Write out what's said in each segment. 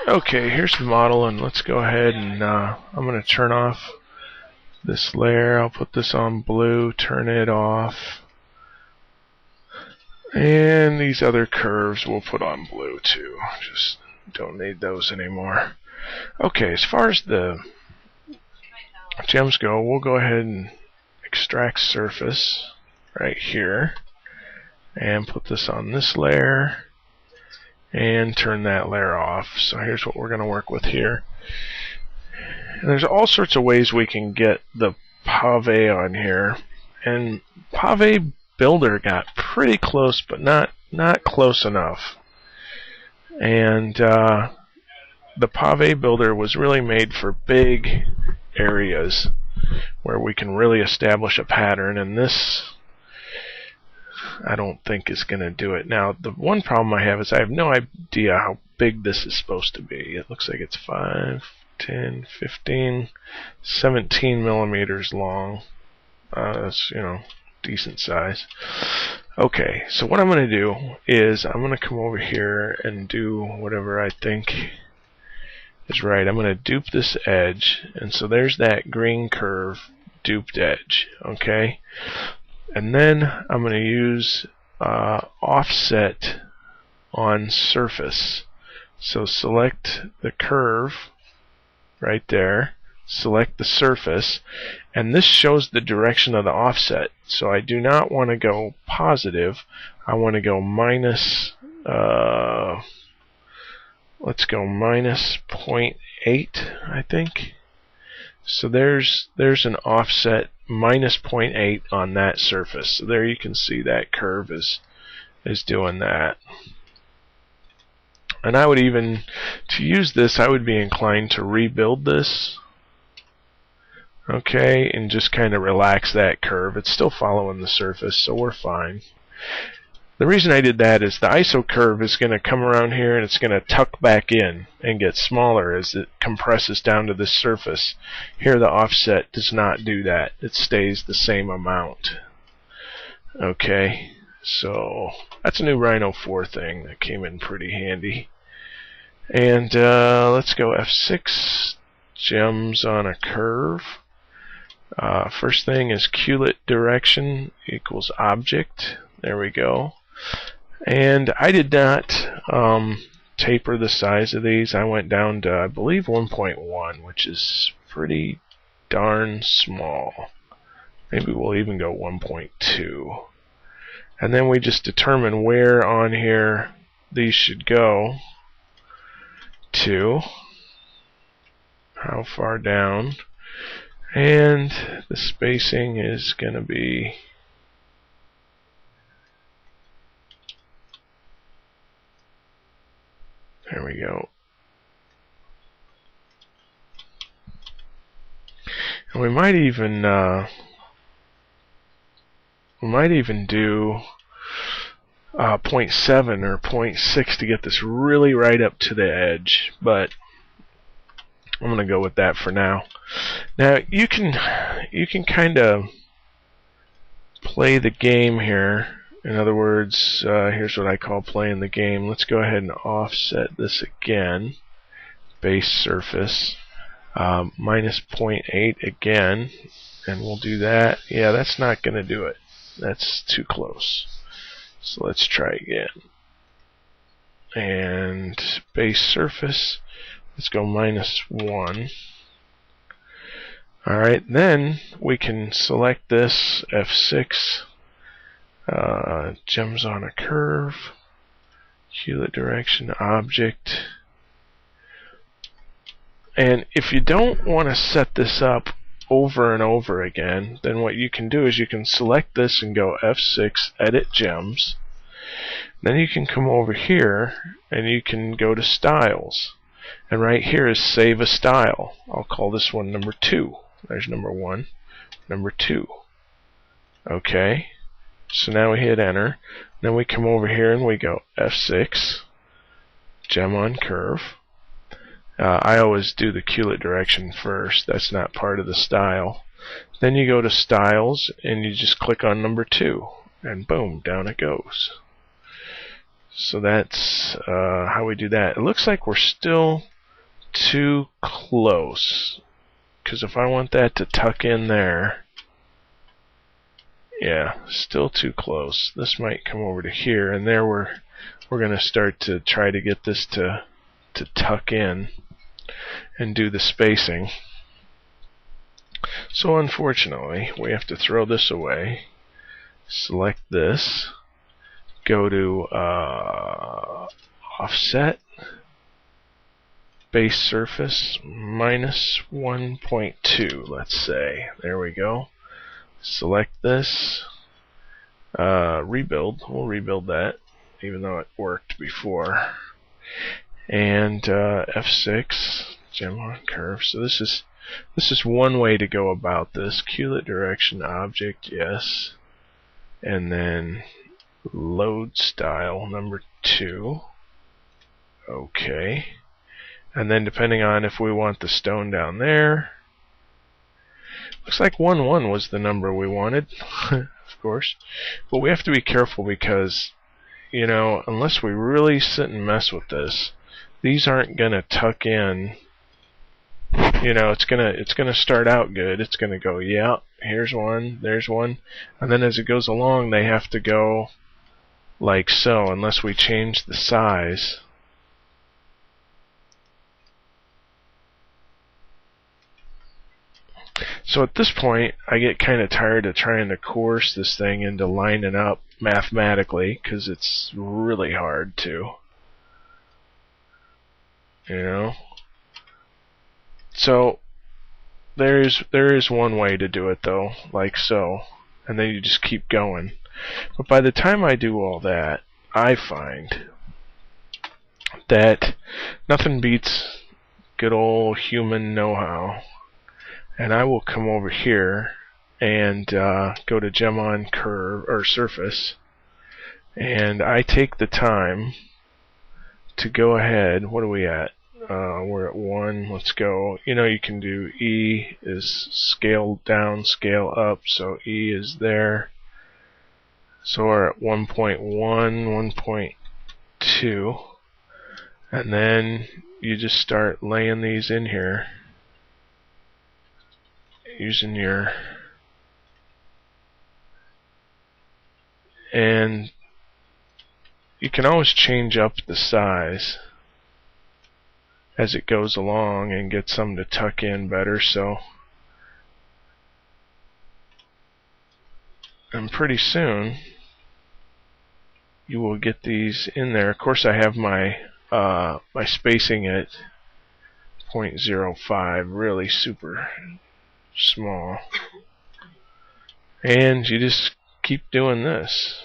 Okay, here's the model, and let's go ahead and I'm going to turn off this layer. I'll put this on blue, turn it off, and these other curves we'll put on blue too. Just don't need those anymore. Okay, as far as the gems go, we'll go ahead and extract surface right here and put this on this layer and turn that layer off. So here's what we're going to work with here. And there's all sorts of ways we can get the pave on here, and pave builder got pretty close, but not close enough. And the pave builder was really made for big areas where we can really establish a pattern, and this I don't think is going to do it. Now, the one problem I have is I have no idea how big this is supposed to be. It looks like it's 5, 10, 15, 17 millimeters long. That's, decent size. Okay, so what I'm going to do is I'm going to come over here and do whatever I think is right. I'm going to dupe this edge, and so there's that green curve duped edge. Okay, and then I'm going to use offset on surface. So select the curve right there, select the surface, and this shows the direction of the offset. So I do not want to go positive. I want to go minus, let's go minus 0.8, I think. So there's an offset minus 0.8 on that surface. So there you can see that curve is doing that. And I would even, to use this, I would be inclined to rebuild this. Okay, and just kind of relax that curve. It's still following the surface, so we're fine. The reason I did that is the ISO curve is going to come around here and it's going to tuck back in and get smaller as it compresses down to this surface. Here the offset does not do that. It stays the same amount. Okay, so that's a new Rhino 4 thing that came in pretty handy. And let's go F6, gems on a curve. First thing is culet direction equals object. There we go. And I did not taper the size of these. I went down to, I believe, 1.1, which is pretty darn small. Maybe we'll even go 1.2. And then we just determine where on here these should go to, how far down, and the spacing is going to be there we go. And we might even do 0.7 or 0.6 to get this really right up to the edge, but I'm going to go with that for now. Now you can kind of play the game here. In other words, here's what I call playing the game. Let's go ahead and offset this again. Base surface minus 0.8 again, and we'll do that. Yeah, that's not going to do it. That's too close. So let's try again. And base surface, let's go minus 1. Alright, then we can select this, F6, gems on a curve, culet direction object. And if you don't want to set this up over and over again, then what you can do is you can select this and go F6, edit gems. Then you can come over here and you can go to styles, and right here is save a style. I'll call this one number 2. There's number 1, number 2. Okay, so now we hit enter. Then we come over here and we go F6, gem on curve. I always do the culet direction first. That's not part of the style. Then you go to styles and you just click on number 2, and boom, down it goes. So that's how we do that. It looks like we're still too close, because if I want that to tuck in there, yeah, still too close. This might come over to here, and there we're going to start to try to get this to tuck in and do the spacing. So unfortunately, we have to throw this away. Select this, go to offset, base surface minus 1.2, let's say. There we go. Select this, rebuild. We'll rebuild that, even though it worked before. And F6, gem on curve. So this is one way to go about this. Qlet direction object, yes. And then load style number 2. Okay. And then depending on if we want the stone down there, looks like 1,1 was the number we wanted, of course. But we have to be careful because, you know, unless we really sit and mess with this, these aren't gonna tuck in. You know, it's gonna start out good. It's gonna go, yeah, here's one, there's one, and then as it goes along, they have to go like so, unless we change the size. So at this point, I get kind of tired of trying to coerce this thing into lining up mathematically, because it's really hard to. You know? So there is one way to do it though, like so, and then you just keep going. But by the time I do all that, I find that nothing beats good old human know-how. And I will come over here and go to gem on curve or surface, and I take the time to go ahead. What are we at? We're at 1. Let's go. You know, you can do E is scale down, scale up, so E is there. So we're at 1.1, 1.2, and then you just start laying these in here using your, and you can always change up the size as it goes along and get some to tuck in better. So, and pretty soon you will get these in there. Of course, I have my my spacing at 0.05, really super small, and you just keep doing this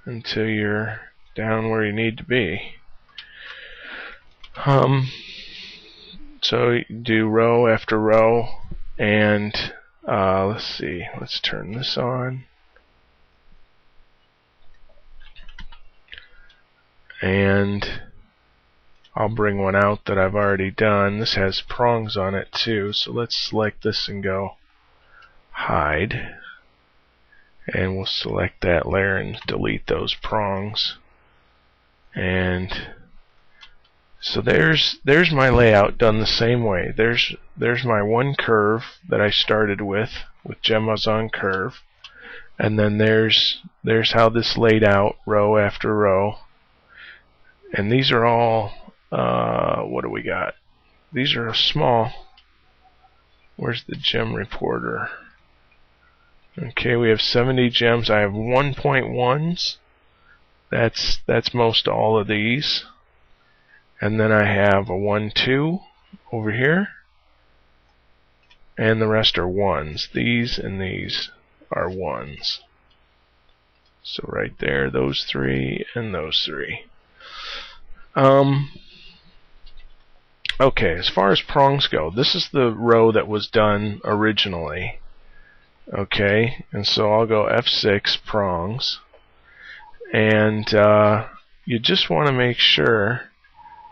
until you're down where you need to be. So you do row after row, and let's see, let's turn this on, and I'll bring one out that I've already done. This has prongs on it too, so let's select this and go hide, and we'll select that layer and delete those prongs. And so there's my layout done the same way. There's my one curve that I started with gems on curve, and then there's how this laid out row after row. And these are all what do we got? These are small. Where's the gem reporter? Okay, we have 70 gems. I have 1.1s. That's most all of these. And then I have a 1, 2 over here. And the rest are 1s. These and these are 1s. So right there, those 3 and those 3. Okay, as far as prongs go, this is the row that was done originally. Okay, and so I'll go F6 prongs, and you just want to make sure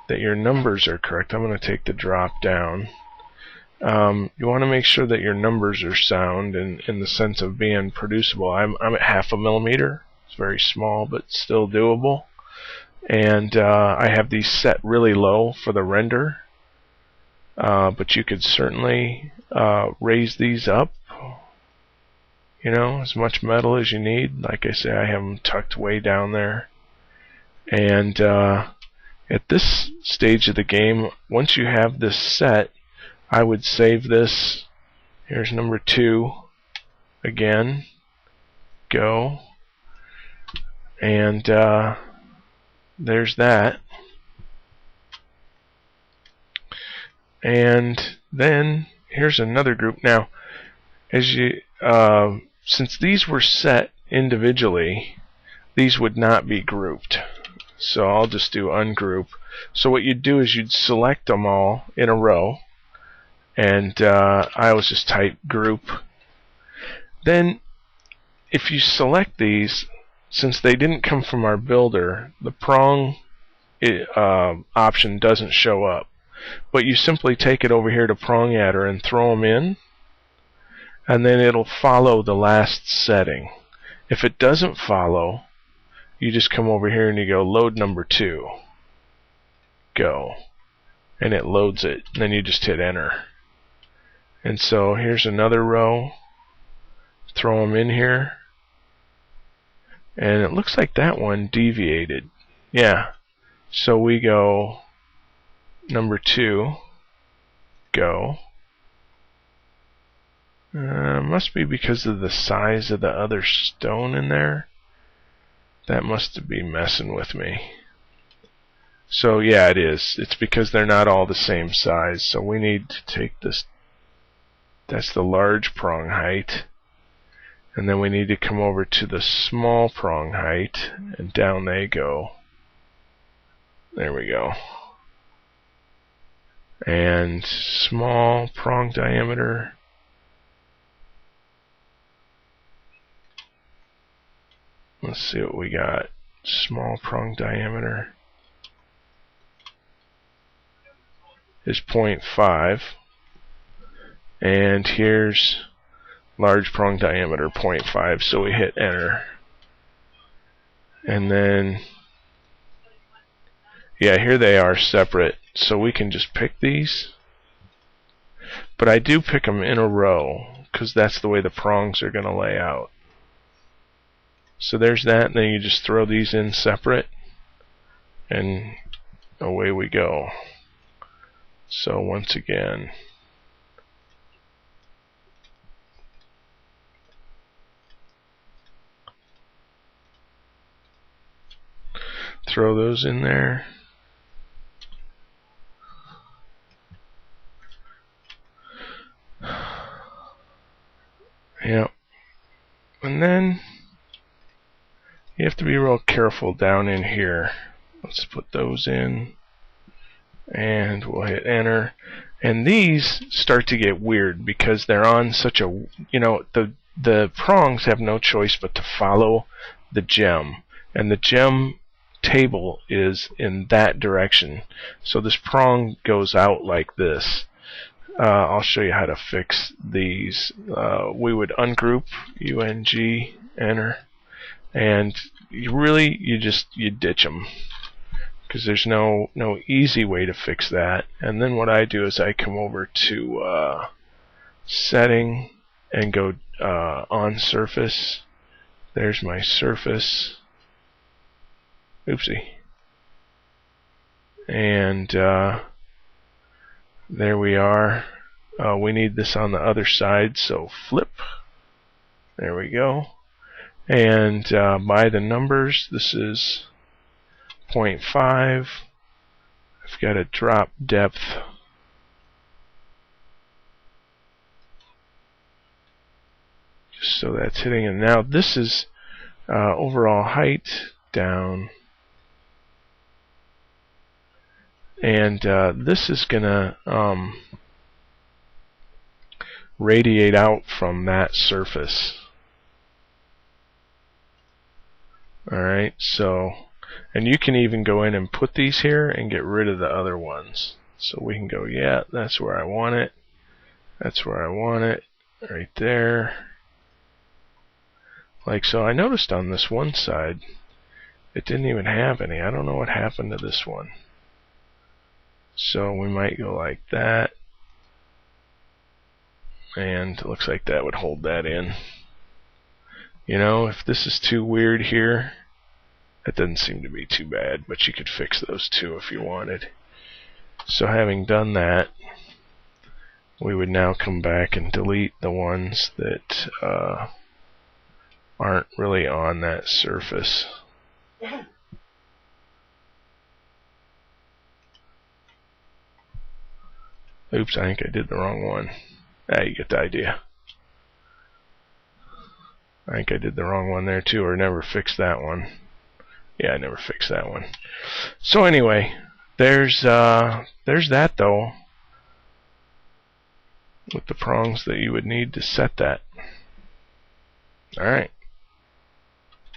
that your numbers are correct. I'm going to take the drop down. You want to make sure that your numbers are sound in the sense of being producible. I'm at 0.5 millimeter. It's very small, but still doable. and I have these set really low for the render, but you could certainly raise these up, you know, as much metal as you need. Like I say, I have them tucked way down there. And at this stage of the game, once you have this set, I would save this. Here's number 2 again. Go. And there's that. And then here's another group. Now, as you since these were set individually, these would not be grouped. So I'll just do ungroup. So what you'd do is you'd select them all in a row, and I always just type group. Then if you select these, since they didn't come from our builder, the prong option doesn't show up. But you simply take it over here to prong adder and throw them in, and then it'll follow the last setting. If it doesn't follow, you just come over here and you go load number 2. Go. And it loads it. And then you just hit enter. And so here's another row. Throw them in here. And it looks like that one deviated. Yeah. So we go number 2. Go. Must be because of the size of the other stone in there. That must be messing with me. So yeah, it is. It's because they're not all the same size. So we need to take this. That's the large prong height. And then we need to come over to the small prong height. And down they go. There we go. And small prong diameter. Let's see what we got. Small prong diameter is 0.5. And here's large prong diameter, 0.5. So we hit enter. And then, yeah, here they are separate. So we can just pick these. But I do pick them in a row, because that's the way the prongs are going to lay out. So there's that, and then you just throw these in separate, and away we go. So once again, throw those in there. Yep. And then you have to be real careful down in here. Let's put those in, and we'll hit enter. And these start to get weird because they're on such a, you know, the prongs have no choice but to follow the gem, and the gem table is in that direction. So this prong goes out like this. I'll show you how to fix these. We would ungroup, UNG, enter. And you ditch them, because there's no easy way to fix that. And then what I do is I come over to setting and go on surface. There's my surface. Oopsie. And there we are. We need this on the other side, so flip. There we go. And by the numbers, this is 0.5. I've got a drop depth. Just so that's hitting. And now this is overall height down. And this is going to radiate out from that surface. Alright, so, and you can even go in and put these here and get rid of the other ones. So we can go, yeah, that's where I want it. That's where I want it. Right there. Like so. I noticed on this one side, it didn't even have any. I don't know what happened to this one. So we might go like that. And it looks like that would hold that in. You know, if this is too weird here, that doesn't seem to be too bad, but you could fix those two if you wanted. So having done that, we would now come back and delete the ones that aren't really on that surface. Oops, I think I did the wrong one. Ah, you get the idea. I think I did the wrong one there too, or never fixed that one. Yeah, I never fixed that one. So anyway, there's that though, with the prongs that you would need to set that. Alright.